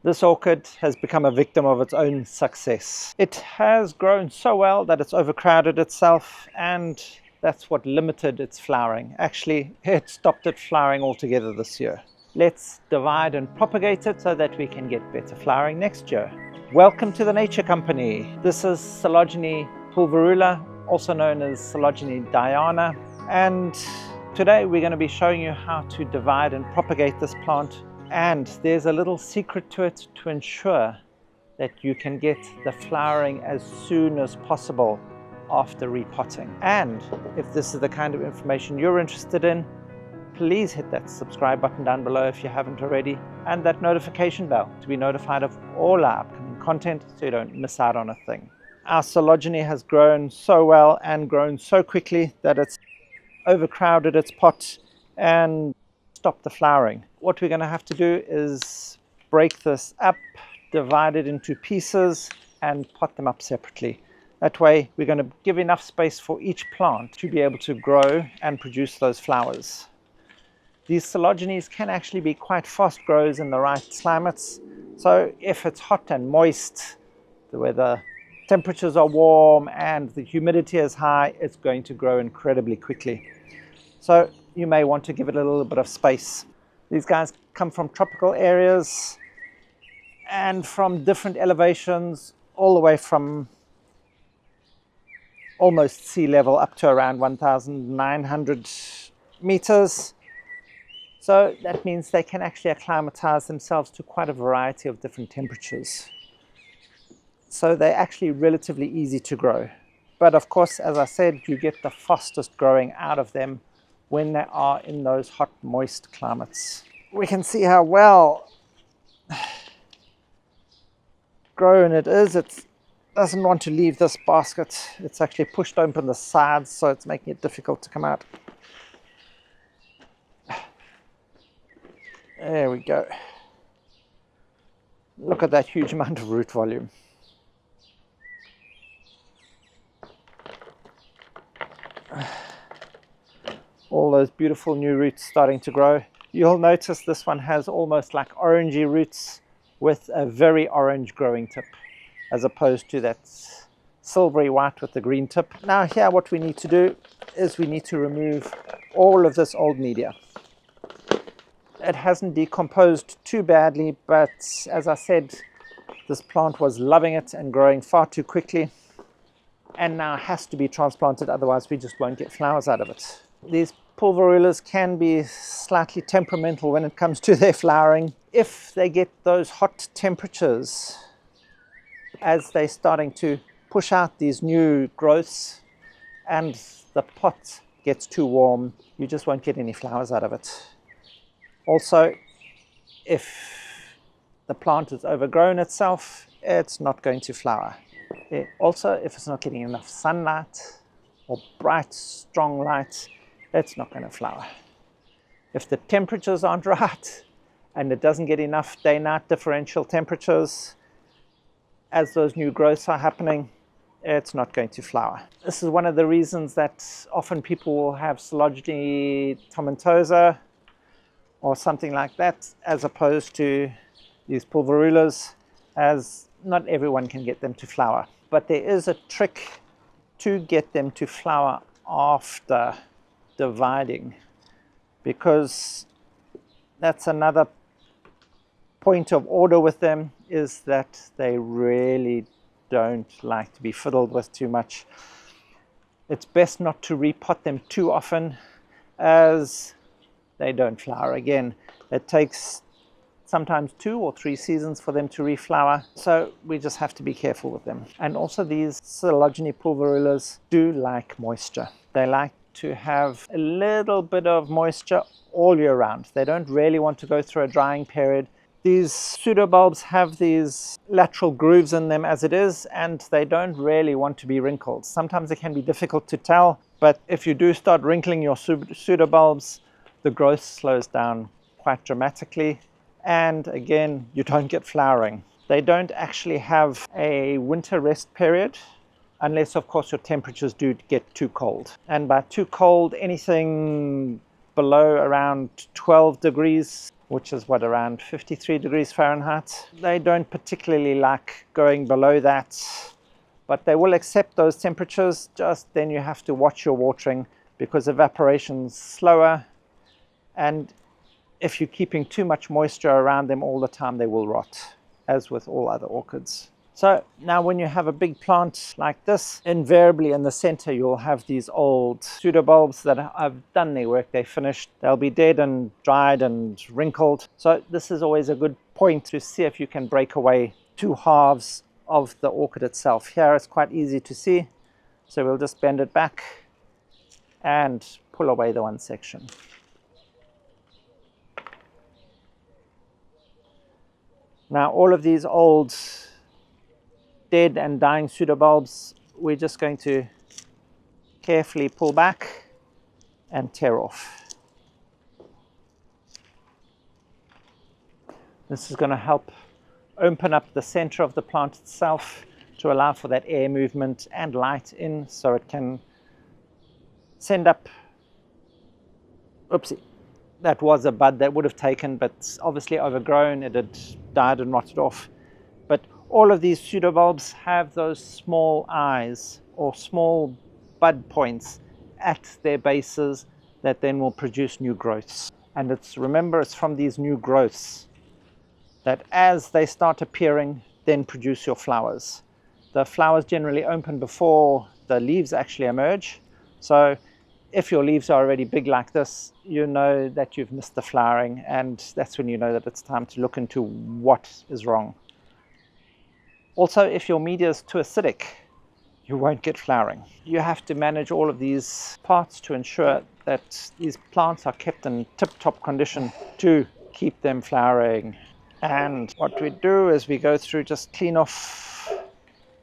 This orchid has become a victim of its own success. It has grown so well that it's overcrowded itself, and that's what limited its flowering. Actually, it stopped it flowering altogether this year. Let's divide and propagate it so that we can get better flowering next year. Welcome to the Nature Company. This is Coelogyne pulverula, also known as Coelogyne diana, and today we're going to be showing you how to divide and propagate this plant. And there's a little secret to it to ensure that you can get the flowering as soon as possible after repotting. And if this is the kind of information you're interested in, please hit that subscribe button down below if you haven't already, and that notification bell to be notified of all our upcoming content so you don't miss out on a thing. Our Coelogyne has grown so well and grown so quickly that it's overcrowded its pot and stop the flowering. What we're going to have to do is break this up, divide it into pieces and pot them up separately. That way we're going to give enough space for each plant to be able to grow and produce those flowers. These Coelogynes can actually be quite fast growers in the right climates. So if it's hot and moist, where the temperatures are warm and the humidity is high, it's going to grow incredibly quickly. So you may want to give it a little bit of space. These guys come from tropical areas and from different elevations, all the way from almost sea level up to around 1,900 meters. So that means they can actually acclimatize themselves to quite a variety of different temperatures. So they're actually relatively easy to grow. But of course, as I said, you get the fastest growing out of them when they are in those hot, moist climates. We can see how well grown it is. It doesn't want to leave this basket. It's actually pushed open the sides, so it's making it difficult to come out. There we go. Look at that huge amount of root volume. All those beautiful new roots starting to grow. You'll notice this one has almost like orangey roots with a very orange growing tip, as opposed to that silvery white with the green tip. Now here what we need to do is we need to remove all of this old media. It hasn't decomposed too badly, but as I said, this plant was loving it and growing far too quickly, and now has to be transplanted, otherwise we just won't get flowers out of it. These pulverulas can be slightly temperamental when it comes to their flowering. If they get those hot temperatures as they're starting to push out these new growths and the pot gets too warm, you just won't get any flowers out of it. Also, if the plant has overgrown itself, it's not going to flower. Also, if it's not getting enough sunlight or bright, strong light, it's not going to flower. If the temperatures aren't right and it doesn't get enough day-night differential temperatures as those new growths are happening, it's not going to flower. This is one of the reasons that often people will have Coelogyne tomentosa or something like that, as opposed to these pulverulas, as not everyone can get them to flower. But there is a trick to get them to flower after dividing, because that's another point of order with them, is that they really don't like to be fiddled with too much. It's best not to repot them too often, as they don't flower again. It takes sometimes 2 or 3 seasons for them to reflower, so we just have to be careful with them. And also these Coelogyne pulverulas do like moisture. They like to have a little bit of moisture all year round. They don't really want to go through a drying period. These pseudobulbs have these lateral grooves in them as it is, and they don't really want to be wrinkled. Sometimes it can be difficult to tell, but if you do start wrinkling your pseudobulbs, the growth slows down quite dramatically, and again, you don't get flowering. They don't actually have a winter rest period, unless of course your temperatures do get too cold. And by too cold, anything below around 12 degrees, which is what, around 53 degrees Fahrenheit. They don't particularly like going below that, but they will accept those temperatures. Just then you have to watch your watering because evaporation's slower, and if you're keeping too much moisture around them all the time, they will rot, as with all other orchids. So now when you have a big plant like this, invariably in the center you'll have these old pseudobulbs that have done their work, they're finished. They'll be dead and dried and wrinkled. So this is always a good point to see if you can break away two halves of the orchid itself. Here it's quite easy to see, so we'll just bend it back and pull away the one section. Now all of these old dead and dying pseudobulbs, we're just going to carefully pull back and tear off. This is going to help open up the center of the plant itself to allow for that air movement and light in, so it can send up, oopsie, that was a bud that would have taken, but obviously overgrown, it had died and rotted off. But all of these pseudobulbs have those small eyes or small bud points at their bases that then will produce new growths. And remember, it's from these new growths that as they start appearing, then produce your flowers. The flowers generally open before the leaves actually emerge. So if your leaves are already big like this, you know that you've missed the flowering, and that's when you know that it's time to look into what is wrong. Also, if your media is too acidic, you won't get flowering. You have to manage all of these parts to ensure that these plants are kept in tip-top condition to keep them flowering. And what we do is we go through, just clean off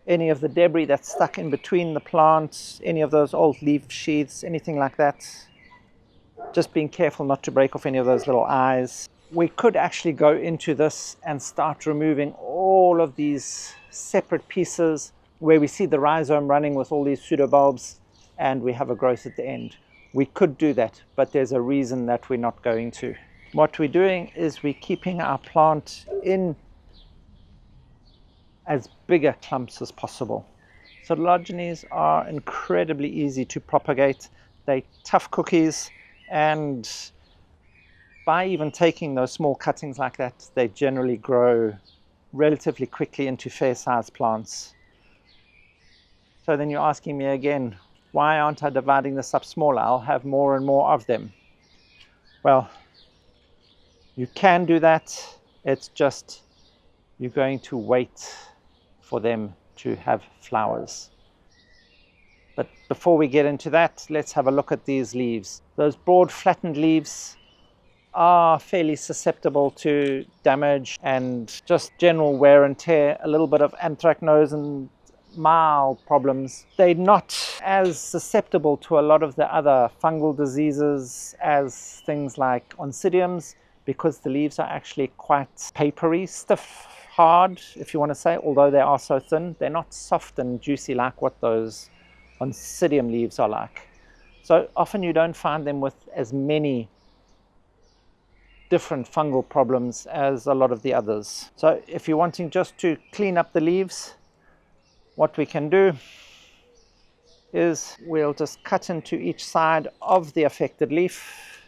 any of the debris that's stuck in between the plants, any of those old leaf sheaths, anything like that. Just being careful not to break off any of those little eyes. We could actually go into this and start removing all of these separate pieces where we see the rhizome running with all these pseudobulbs and we have a growth at the end. We could do that, but there's a reason that we're not going to. What we're doing is we're keeping our plant in as bigger clumps as possible. So Coelogynes are incredibly easy to propagate. They're tough cookies, and by even taking those small cuttings like that, they generally grow relatively quickly into fair-sized plants. So then you're asking me again, why aren't I dividing this up smaller? I'll have more and more of them. Well, you can do that. It's just you're going to wait for them to have flowers. But before we get into that, let's have a look at these leaves. Those broad flattened leaves are fairly susceptible to damage and just general wear and tear, a little bit of anthracnose and mild problems. They're not as susceptible to a lot of the other fungal diseases as things like oncidiums, because the leaves are actually quite papery, stiff, hard, if you want to say, although they are so thin. They're not soft and juicy like what those oncidium leaves are like. So often you don't find them with as many different fungal problems as a lot of the others. So if you're wanting just to clean up the leaves, what we can do is we'll just cut into each side of the affected leaf,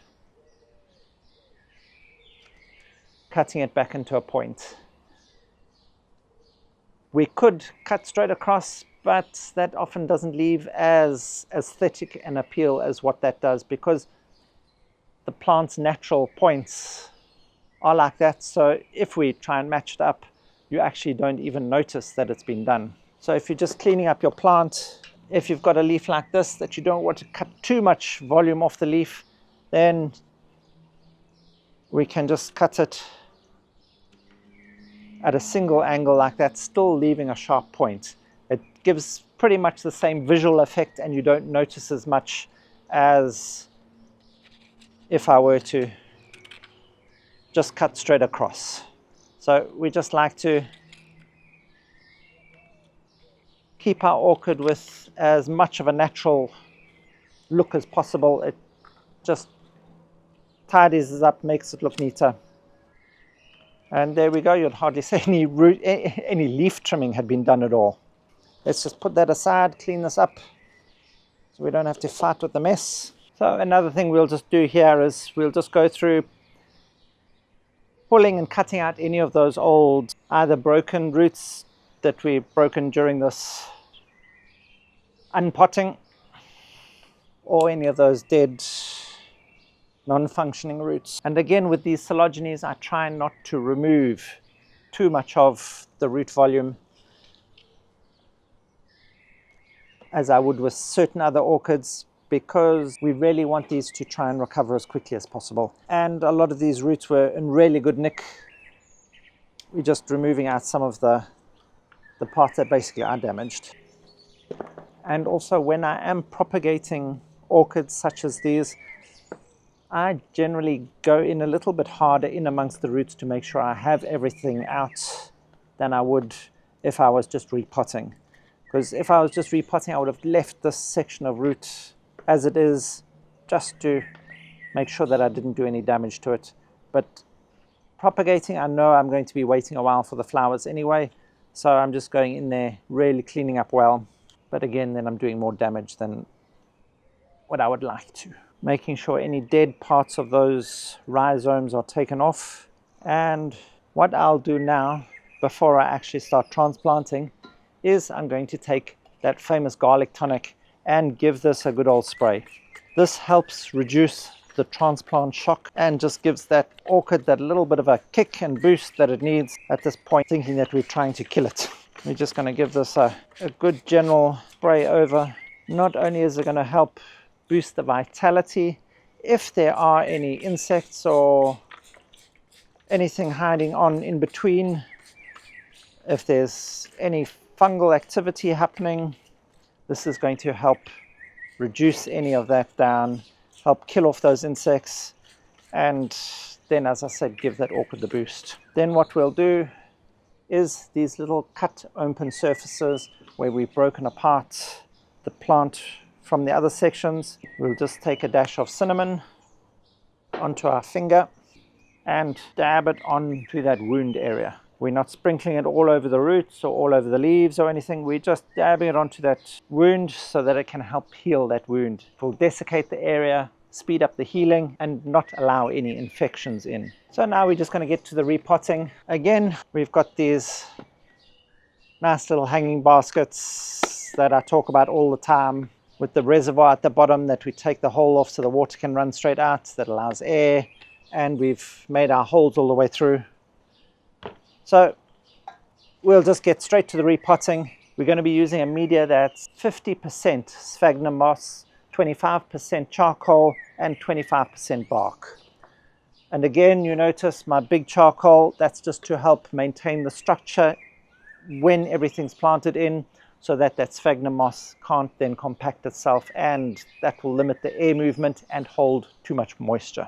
cutting it back into a point. We could cut straight across, but that often doesn't leave as aesthetic an appeal as what that does, because the plant's natural points are like that. So if we try and match it up, you actually don't even notice that it's been done. So if you're just cleaning up your plant, if you've got a leaf like this that you don't want to cut too much volume off the leaf, then we can just cut it at a single angle like that, still leaving a sharp point. It gives pretty much the same visual effect, and you don't notice as much as if I were to just cut straight across. So we just like to keep our orchid with as much of a natural look as possible. It just tidies it up, makes it look neater. And there we go. You'd hardly say any leaf trimming had been done at all. Let's just put that aside, clean this up, so we don't have to fight with the mess. So another thing we'll just do here is we'll just go through pulling and cutting out any of those old, either broken roots that we've broken during this unpotting, or any of those dead, non-functioning roots. And again, with these coelogynes, I try not to remove too much of the root volume, as I would with certain other orchids, because we really want these to try and recover as quickly as possible. And a lot of these roots were in really good nick. We're just removing out some of the parts that basically are damaged. And also, when I am propagating orchids such as these, I generally go in a little bit harder in amongst the roots to make sure I have everything out than I would if I was just repotting. Because if I was just repotting, I would have left this section of root as it is, just to make sure that I didn't do any damage to it. But propagating, I know I'm going to be waiting a while for the flowers anyway, so I'm just going in there, really cleaning up well. But again, then I'm doing more damage than what I would like to. Making sure any dead parts of those rhizomes are taken off. And what I'll do now, before I actually start transplanting, is I'm going to take that famous garlic tonic and give this a good old spray. This helps reduce the transplant shock and just gives that orchid that little bit of a kick and boost that it needs at this point, thinking that we're trying to kill it. We're just going to give this a good general spray over. Not only is it going to help boost the vitality, if there are any insects or anything hiding on in between, if there's any fungal activity happening, this is going to help reduce any of that down, help kill off those insects, and then, as I said, give that orchid the boost. Then what we'll do is these little cut open surfaces where we've broken apart the plant from the other sections, we'll just take a dash of cinnamon onto our finger and dab it onto that wound area. We're not sprinkling it all over the roots or all over the leaves or anything. We're just dabbing it onto that wound so that it can help heal that wound. It will desiccate the area, speed up the healing, and not allow any infections in. So now we're just going to get to the repotting. Again, we've got these nice little hanging baskets that I talk about all the time, with the reservoir at the bottom that we take the hole off so the water can run straight out. That allows air, and we've made our holes all the way through. So we'll just get straight to the repotting. We're going to be using a media that's 50% sphagnum moss, 25% charcoal, and 25% bark. And again, you notice my big charcoal, that's just to help maintain the structure when everything's planted in, so that that sphagnum moss can't then compact itself, and that will limit the air movement and hold too much moisture.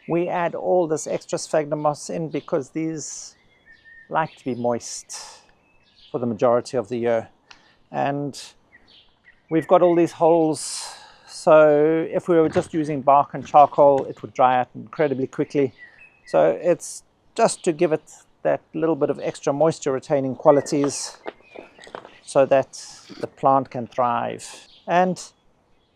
We add all this extra sphagnum moss in because these like to be moist for the majority of the year. And we've got all these holes, so if we were just using bark and charcoal, it would dry out incredibly quickly. So it's just to give it that little bit of extra moisture retaining qualities so that the plant can thrive. And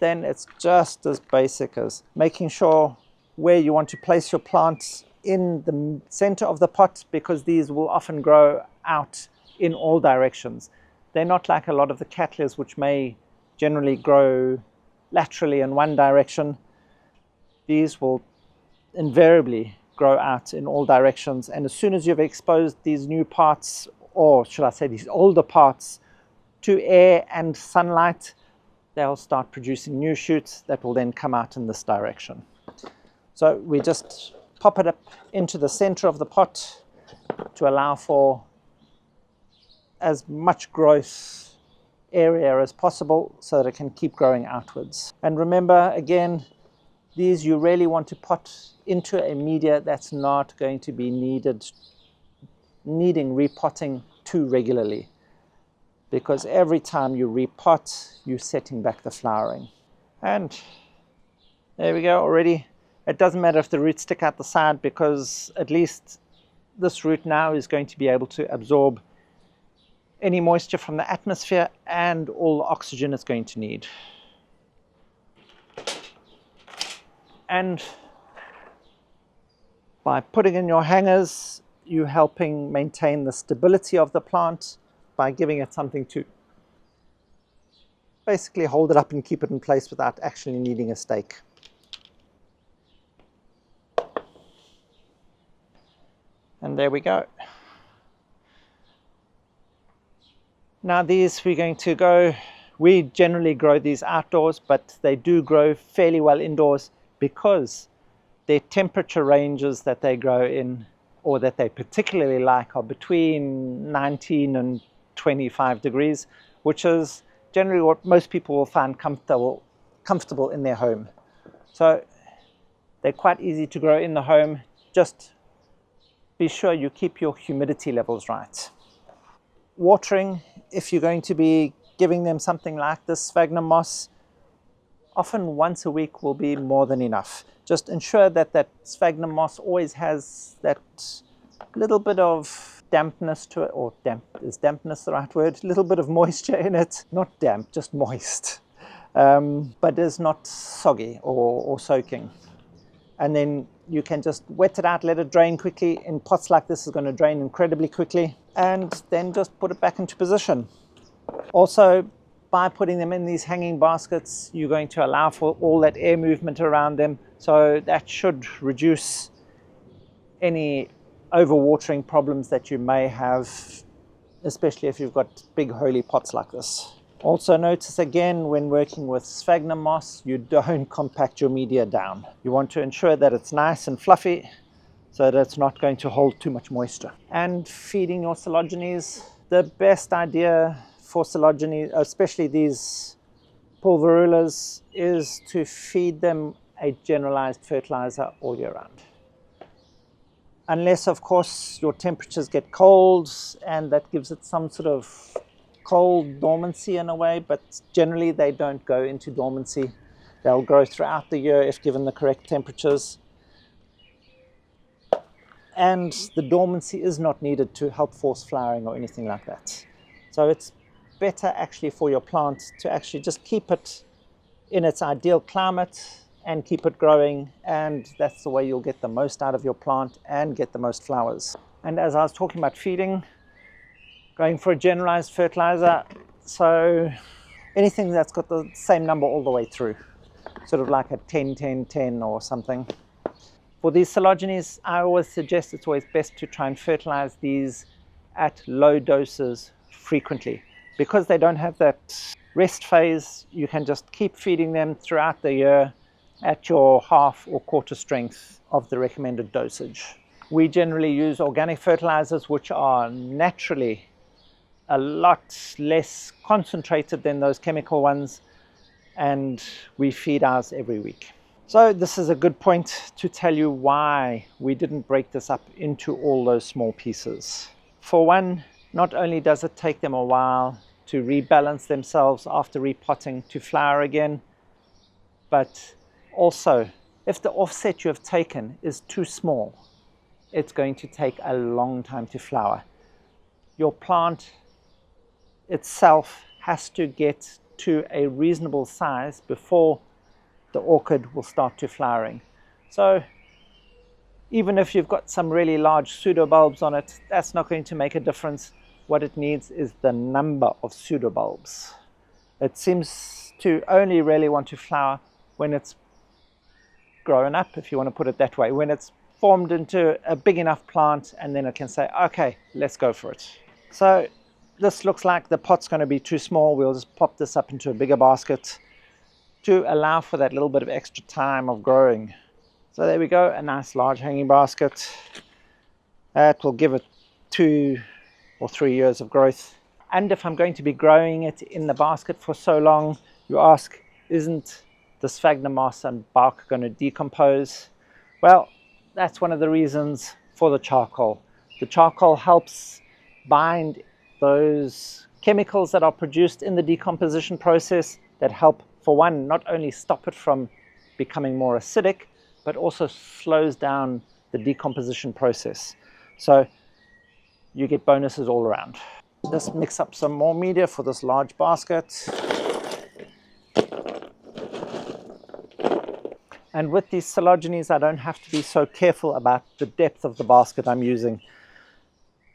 then it's just as basic as making sure where you want to place your plants in the center of the pot, because these will often grow out in all directions. They're not like a lot of the cattleyas, which may generally grow laterally in one direction. These will invariably grow out in all directions, and as soon as you've exposed these new parts, or should I say these older parts, to air and sunlight, they'll start producing new shoots that will then come out in this direction. So we just pop it up into the center of the pot to allow for as much growth area as possible so that it can keep growing outwards. And remember, again, these you really want to pot into a media that's not going to be needing repotting too regularly, because every time you repot, you're setting back the flowering. And there we go already. It doesn't matter if the roots stick out the side, because at least this root now is going to be able to absorb any moisture from the atmosphere and all the oxygen it's going to need. And by putting in your hangers, you're helping maintain the stability of the plant by giving it something to basically hold it up and keep it in place without actually needing a stake. And there we go. Now these we generally grow these outdoors, but they do grow fairly well indoors, because their temperature ranges that they grow in, or that they particularly like, are between 19 and 25 degrees, which is generally what most people will find comfortable in their home. So they're quite easy to grow in the home. Just be sure you keep your humidity levels right. Watering, if you're going to be giving them something like this sphagnum moss, often once a week will be more than enough. Just ensure that that sphagnum moss always has that little bit of dampness to it, or is dampness the right word? A little bit of moisture in it. Not damp, just moist. But is not soggy or soaking. And then you can just wet it out, let it drain quickly. In pots like this, it's going to drain incredibly quickly. And then just put it back into position. Also, by putting them in these hanging baskets, you're going to allow for all that air movement around them. So that should reduce any overwatering problems that you may have, especially if you've got big holy pots like this. Also notice again, when working with sphagnum moss, you don't compact your media down. You want to ensure that it's nice and fluffy, so that it's not going to hold too much moisture. And feeding your Coelogynes, the best idea for Coelogynes, especially these pulverulas, is to feed them a generalized fertilizer all year round. Unless, of course, your temperatures get cold, and that gives it some sort of cold dormancy in a way, but generally they don't go into dormancy. They'll grow throughout the year if given the correct temperatures. And the dormancy is not needed to help force flowering or anything like that. So it's better actually for your plant to actually just keep it in its ideal climate and keep it growing, and that's the way you'll get the most out of your plant and get the most flowers. And as I was talking about feeding, going for a generalized fertilizer, so anything that's got the same number all the way through, sort of like a 10-10-10 or something. For these Coelogynes, I always suggest it's always best to try and fertilize these at low doses frequently. Because they don't have that rest phase, you can just keep feeding them throughout the year at your half or quarter strength of the recommended dosage. We generally use organic fertilizers, which are naturally a lot less concentrated than those chemical ones, and we feed ours every week. So this is a good point to tell you why we didn't break this up into all those small pieces. For one, not only does it take them a while to rebalance themselves after repotting to flower again, but also if the offset you have taken is too small, it's going to take a long time to flower. Your plant itself has to get to a reasonable size before the orchid will start to flowering. So even if you've got some really large pseudobulbs on it, that's not going to make a difference. What it needs is the number of pseudobulbs. It seems to only really want to flower when it's grown up, if you want to put it that way, when it's formed into a big enough plant, and then it can say, okay, let's go for it. So this looks like the pot's going to be too small. We'll just pop this up into a bigger basket to allow for that little bit of extra time of growing. So there we go, a nice large hanging basket. That will give it 2 or 3 years of growth. And if I'm going to be growing it in the basket for so long, you ask, isn't the sphagnum moss and bark are going to decompose. Well, that's one of the reasons for the charcoal. The charcoal helps bind those chemicals that are produced in the decomposition process that help, for one, not only stop it from becoming more acidic, but also slows down the decomposition process. So you get bonuses all around. Just mix up some more media for this large basket. And with these coelogynes, I don't have to be so careful about the depth of the basket I'm using,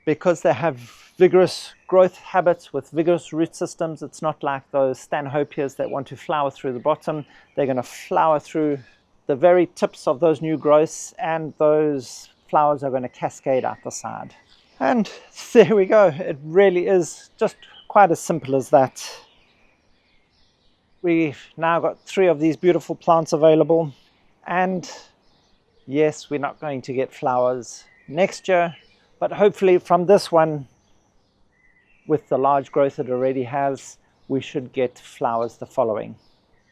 because they have vigorous growth habits with vigorous root systems. It's not like those stanhopias that want to flower through the bottom. They're going to flower through the very tips of those new growths, and those flowers are going to cascade out the side. And there we go. It really is just quite as simple as that. We've now got 3 of these beautiful plants available. And yes, we're not going to get flowers next year, but hopefully from this one, with the large growth it already has, we should get flowers the following.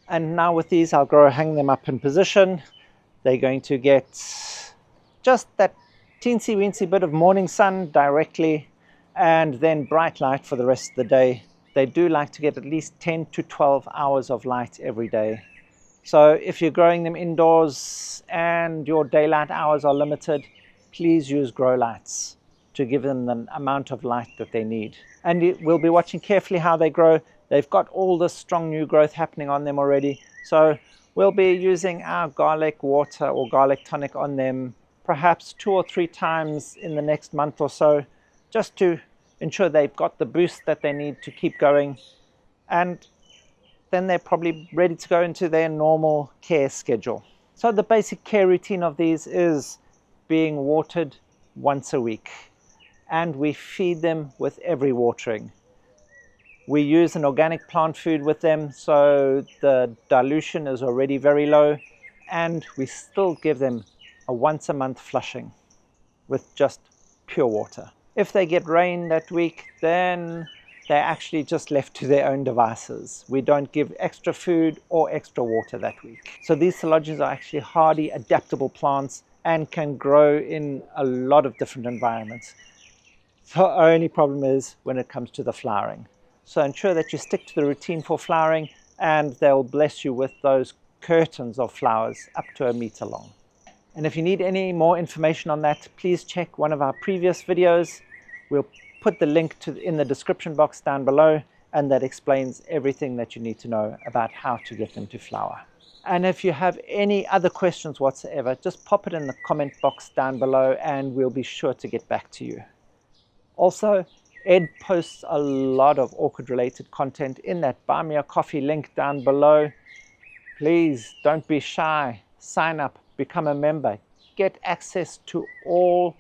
And now with these, I'll hang them up in position. They're going to get just that teensy weensy bit of morning sun directly, and then bright light for the rest of the day. They do like to get at least 10 to 12 hours of light every day. So if you're growing them indoors and your daylight hours are limited, please use grow lights to give them the amount of light that they need. And we'll be watching carefully how they grow. They've got all this strong new growth happening on them already. So we'll be using our garlic water or garlic tonic on them perhaps 2 or 3 times in the next month or so, just to ensure they've got the boost that they need to keep going. And then they're probably ready to go into their normal care schedule. So the basic care routine of these is being watered once a week, and we feed them with every watering. We use an organic plant food with them, so the dilution is already very low, and we still give them a once a month flushing with just pure water. If they get rain that week, then they're actually just left to their own devices. We don't give extra food or extra water that week. So these coelogynes are actually hardy, adaptable plants and can grow in a lot of different environments. The only problem is when it comes to the flowering. So ensure that you stick to the routine for flowering, and they'll bless you with those curtains of flowers up to 1 meter long. And if you need any more information on that, please check one of our previous videos. We'll put the link in the description box down below, and that explains everything that you need to know about how to get them to flower. And if you have any other questions whatsoever, just pop it in the comment box down below and we'll be sure to get back to you. Also, Ed posts a lot of orchid related content in that Buy Me a Coffee link down below. Please don't be shy, sign up, become a member, get access to all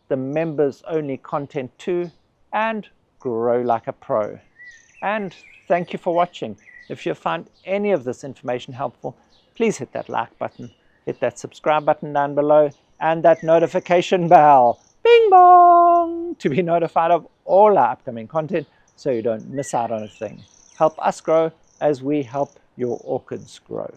the members only content too, and grow like a pro. And thank you for watching. If you found any of this information helpful, please hit that like button, hit that subscribe button down below, and that notification bell, bing bong, to be notified of all our upcoming content so you don't miss out on a thing. Help us grow as we help your orchids grow.